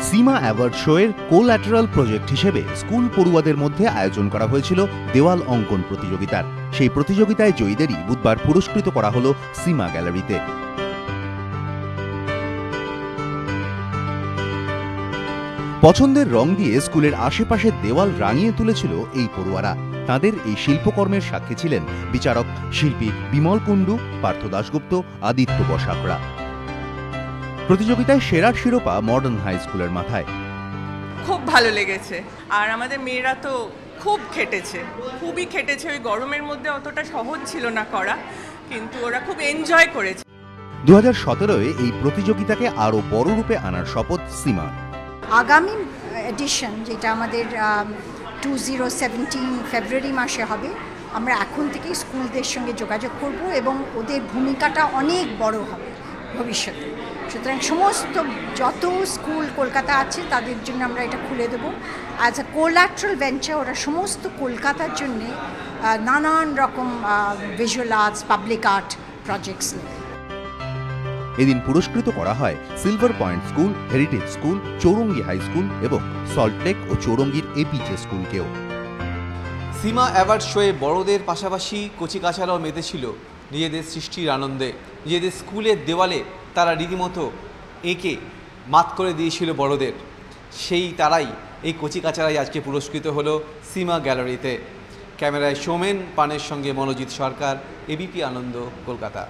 সীমা award শোয়ের collateral project হিসেবে school পড়ুয়াদের মধ্যে আয়োজন করা হয়েছিল দেওয়াল অঙ্কন প্রতিযোগিতার। সেই প্রতিযোগিতায় জয়ীদেরই বুধবার পুরস্কৃত করা হলো সীমা গ্যালারিতে। পছন্দের রং দিয়ে স্কুলের আশেপাশের দেওয়াল রাঙিয়ে তুলেছিল এই পড়ুয়ারা। তাদের এই শিল্পকর্মের সাক্ষী ছিলেন বিচারক শিল্পী বিমল কুণ্ডু, পার্থ দাশগুপ্ত, আদিত্য বসাকরা। প্রতিযোগিতায় সেরার শিরোপা মডার্ন হাই স্কুলের মাথায়। খুব ভালো লেগেছে, আর আমাদের মেয়েরা তো খুবই খেটেছে। ওই গরমের মধ্যে অতটা সহজ ছিল না করা, কিন্তু ওরা খুব এনজয় করেছে। 2017-এ এই প্রতিযোগিতাকে আরো বড় রূপে আনার শপথ সীমা। আগামী এডিশন, যেটা আমাদের 2017 ফেব্রুয়ারি মাসে হবে, আমরা এখন থেকেই স্কুলদের সঙ্গে যোগাযোগ করব এবং ওদের ভূমিকাটা অনেক বড় হবে ভবিষ্যতে। সুতরাং সমস্ত যত স্কুল কলকাতা আছে তাদের জন্য আমরা এটা খুলে দেবো অ্যাজ আ কোল্যাটারাল ভেঞ্চার। ওরা সমস্ত কলকাতার জন্যে নানান রকম visual arts, public art projects নেবে। এদিন পুরস্কৃত করা হয় silver point school, heritage school, Chowringhee high school এবং সল্টলেক ও চৌরঙ্গির এপিজে স্কুলকেও। সীমা অ্যাওয়ার্ড শোয়ে বড়দের পাশাপাশি কচিকাঁচারাও মেতেছিল নিজেদের সৃষ্টির আনন্দে। নিজেদের স্কুলের দেওয়ালে তারা রীতিমতো এঁকে মাত করে দিয়েছিল বড়দের। সেই তারাই, এই কচিকাঁচারাই আজকে পুরস্কৃত হলো সীমা গ্যালারিতে। ক্যামেরায় সৌমেন পানের সঙ্গে মনোজিৎ সরকার, এবিপি আনন্দ, কলকাতা।